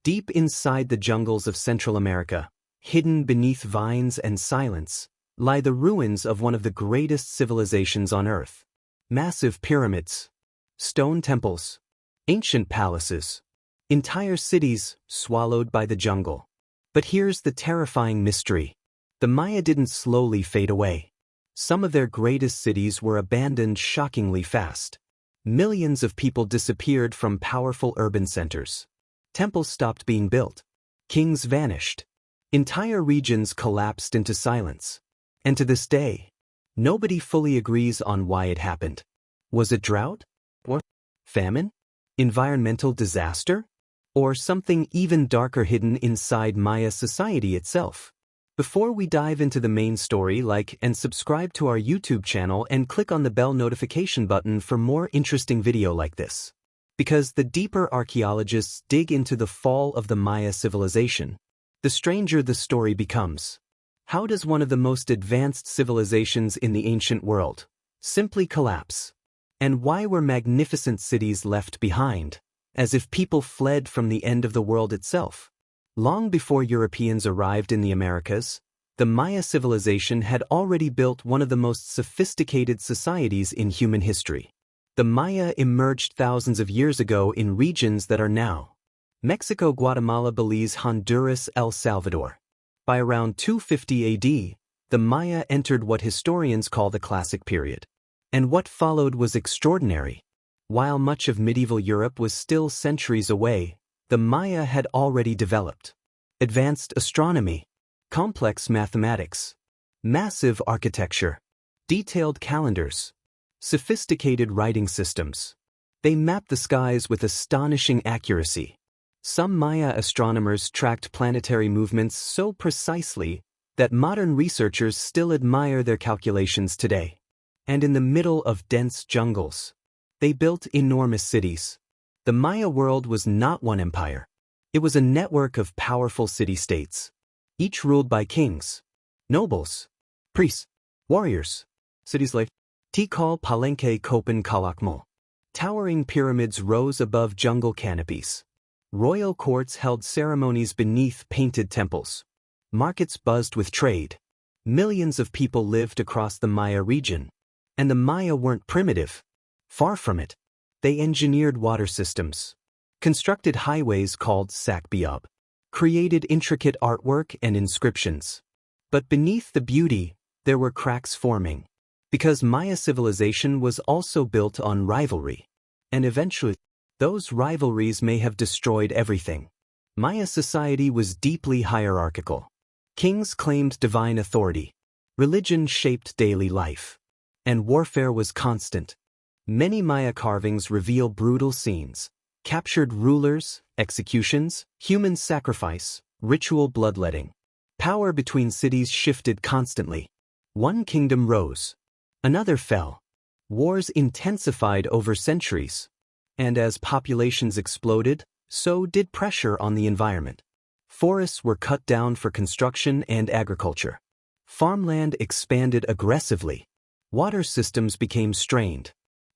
Deep inside the jungles of Central America, hidden beneath vines and silence, lie the ruins of one of the greatest civilizations on Earth. Massive pyramids, stone temples, ancient palaces, entire cities swallowed by the jungle. But here's the terrifying mystery. The Maya didn't slowly fade away. Some of their greatest cities were abandoned shockingly fast. Millions of people disappeared from powerful urban centers. Temples stopped being built. Kings vanished. Entire regions collapsed into silence. And to this day, nobody fully agrees on why it happened. Was it drought? Or famine? Environmental disaster? Or something even darker hidden inside Maya society itself? Before we dive into the main story, like and subscribe to our YouTube channel and click on the bell notification button for more interesting video like this. Because the deeper archaeologists dig into the fall of the Maya civilization, the stranger the story becomes. How does one of the most advanced civilizations in the ancient world simply collapse? And why were magnificent cities left behind, as if people fled from the end of the world itself? Long before Europeans arrived in the Americas, the Maya civilization had already built one of the most sophisticated societies in human history. The Maya emerged thousands of years ago in regions that are now Mexico, Guatemala, Belize, Honduras, El Salvador. By around 250 AD, the Maya entered what historians call the Classic period. And what followed was extraordinary. While much of medieval Europe was still centuries away, the Maya had already developed advanced astronomy, complex mathematics, massive architecture, detailed calendars, sophisticated writing systems. They mapped the skies with astonishing accuracy. Some Maya astronomers tracked planetary movements so precisely that modern researchers still admire their calculations today. And in the middle of dense jungles, they built enormous cities. The Maya world was not one empire. It was a network of powerful city-states, each ruled by kings, nobles, priests, warriors. Cities like Tikal, Palenque, Copan, Calakmul. Towering pyramids rose above jungle canopies. Royal courts held ceremonies beneath painted temples. Markets buzzed with trade. Millions of people lived across the Maya region. And the Maya weren't primitive. Far from it. They engineered water systems, constructed highways called sakbiab, created intricate artwork and inscriptions. But beneath the beauty, there were cracks forming. Because Maya civilization was also built on rivalry. And eventually, those rivalries may have destroyed everything. Maya society was deeply hierarchical. Kings claimed divine authority. Religion shaped daily life. And warfare was constant. Many Maya carvings reveal brutal scenes, captured rulers, executions, human sacrifice, ritual bloodletting. Power between cities shifted constantly. One kingdom rose. Another fell. Wars intensified over centuries. And as populations exploded, so did pressure on the environment. Forests were cut down for construction and agriculture. Farmland expanded aggressively. Water systems became strained.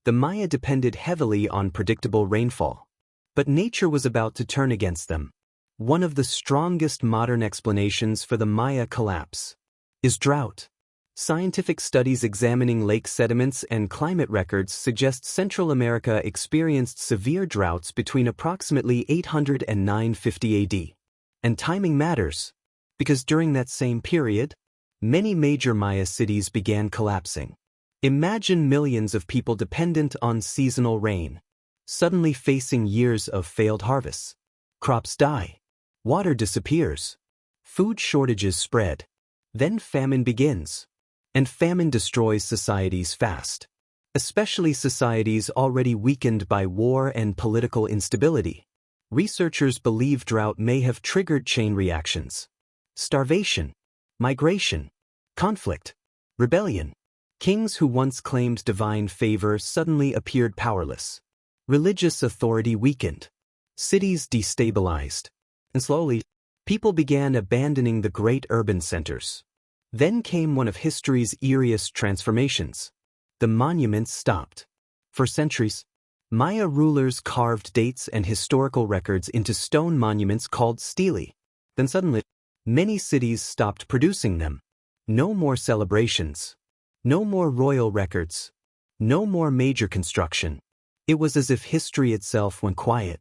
The Maya depended heavily on predictable rainfall. But nature was about to turn against them. One of the strongest modern explanations for the Maya collapse is drought. Scientific studies examining lake sediments and climate records suggest Central America experienced severe droughts between approximately 800 and 950 AD. And timing matters, because during that same period, many major Maya cities began collapsing. Imagine millions of people dependent on seasonal rain, suddenly facing years of failed harvests. Crops die. Water disappears. Food shortages spread. Then famine begins. And famine destroys societies fast. Especially societies already weakened by war and political instability. Researchers believe drought may have triggered chain reactions. Starvation, migration, conflict, rebellion. Kings who once claimed divine favor suddenly appeared powerless. Religious authority weakened. Cities destabilized. And slowly, people began abandoning the great urban centers. Then came one of history's eeriest transformations. The monuments stopped. For centuries, Maya rulers carved dates and historical records into stone monuments called stelae. Then suddenly, many cities stopped producing them. No more celebrations. No more royal records. No more major construction. It was as if history itself went quiet.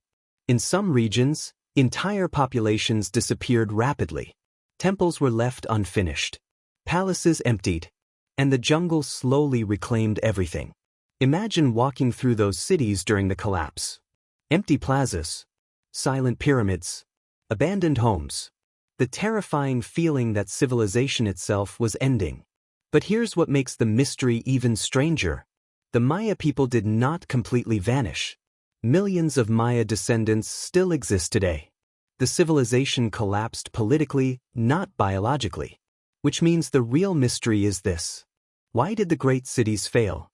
In some regions, entire populations disappeared rapidly. Temples were left unfinished. Palaces emptied. And the jungle slowly reclaimed everything. Imagine walking through those cities during the collapse. Empty plazas. Silent pyramids. Abandoned homes. The terrifying feeling that civilization itself was ending. But here's what makes the mystery even stranger. The Maya people did not completely vanish. Millions of Maya descendants still exist today. The civilization collapsed politically, not biologically. Which means the real mystery is this. Why did the great cities fail?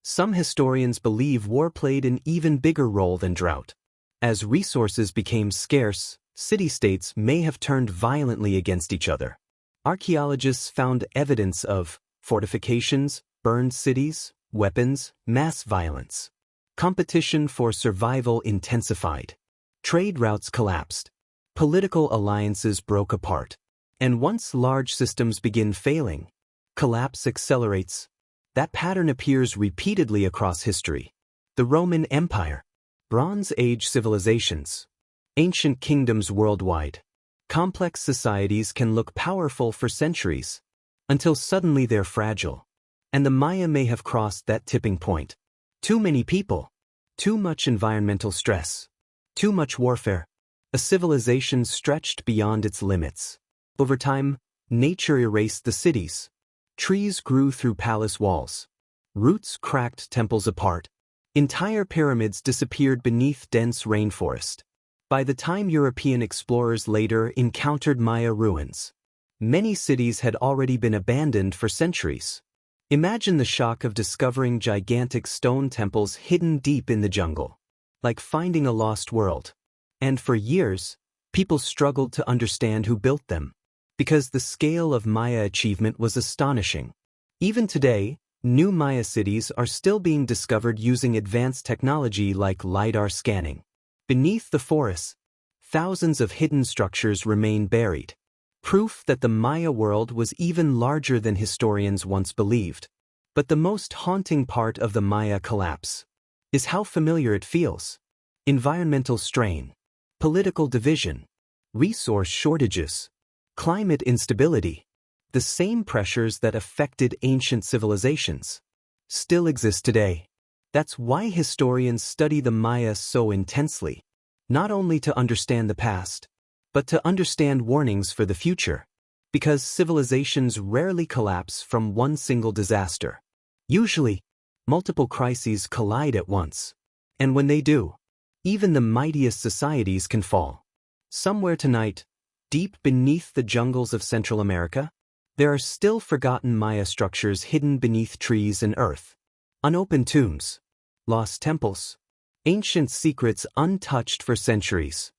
Some historians believe war played an even bigger role than drought. As resources became scarce, city-states may have turned violently against each other. Archaeologists found evidence of fortifications, burned cities, weapons, mass violence. Competition for survival intensified. Trade routes collapsed. Political alliances broke apart. And once large systems begin failing, collapse accelerates. That pattern appears repeatedly across history. The Roman Empire, Bronze Age civilizations, ancient kingdoms worldwide. Complex societies can look powerful for centuries, until suddenly they're fragile. And the Maya may have crossed that tipping point. Too many people, too much environmental stress, too much warfare. A civilization stretched beyond its limits. Over time, nature erased the cities. Trees grew through palace walls. Roots cracked temples apart. Entire pyramids disappeared beneath dense rainforest. By the time European explorers later encountered Maya ruins, many cities had already been abandoned for centuries. Imagine the shock of discovering gigantic stone temples hidden deep in the jungle, like finding a lost world. And for years, people struggled to understand who built them, because the scale of Maya achievement was astonishing. Even today, new Maya cities are still being discovered using advanced technology like LiDAR scanning. Beneath the forests, thousands of hidden structures remain buried. Proof that the Maya world was even larger than historians once believed. But the most haunting part of the Maya collapse is how familiar it feels. Environmental strain, political division, resource shortages, climate instability. The same pressures that affected ancient civilizations still exist today. That's why historians study the Maya so intensely, not only to understand the past, but to understand warnings for the future. Because civilizations rarely collapse from one single disaster. Usually, multiple crises collide at once. And when they do, even the mightiest societies can fall. Somewhere tonight, deep beneath the jungles of Central America, there are still forgotten Maya structures hidden beneath trees and earth. Unopened tombs, lost temples, ancient secrets untouched for centuries.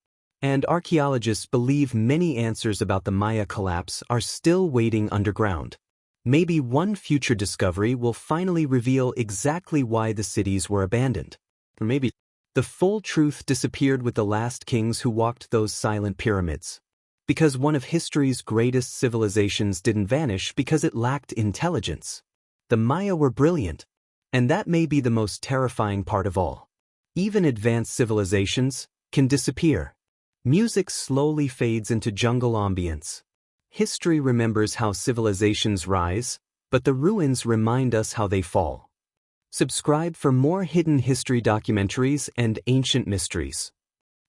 And archaeologists believe many answers about the Maya collapse are still waiting underground. Maybe one future discovery will finally reveal exactly why the cities were abandoned. Or maybe the full truth disappeared with the last kings who walked those silent pyramids. Because one of history's greatest civilizations didn't vanish because it lacked intelligence. The Maya were brilliant, and that may be the most terrifying part of all. Even advanced civilizations can disappear. Music slowly fades into jungle ambience. History remembers how civilizations rise, but the ruins remind us how they fall. Subscribe for more hidden history documentaries and ancient mysteries.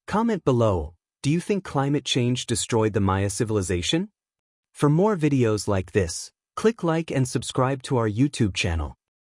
Comment below, do you think climate change destroyed the Maya civilization? For more videos like this, click like and subscribe to our YouTube channel.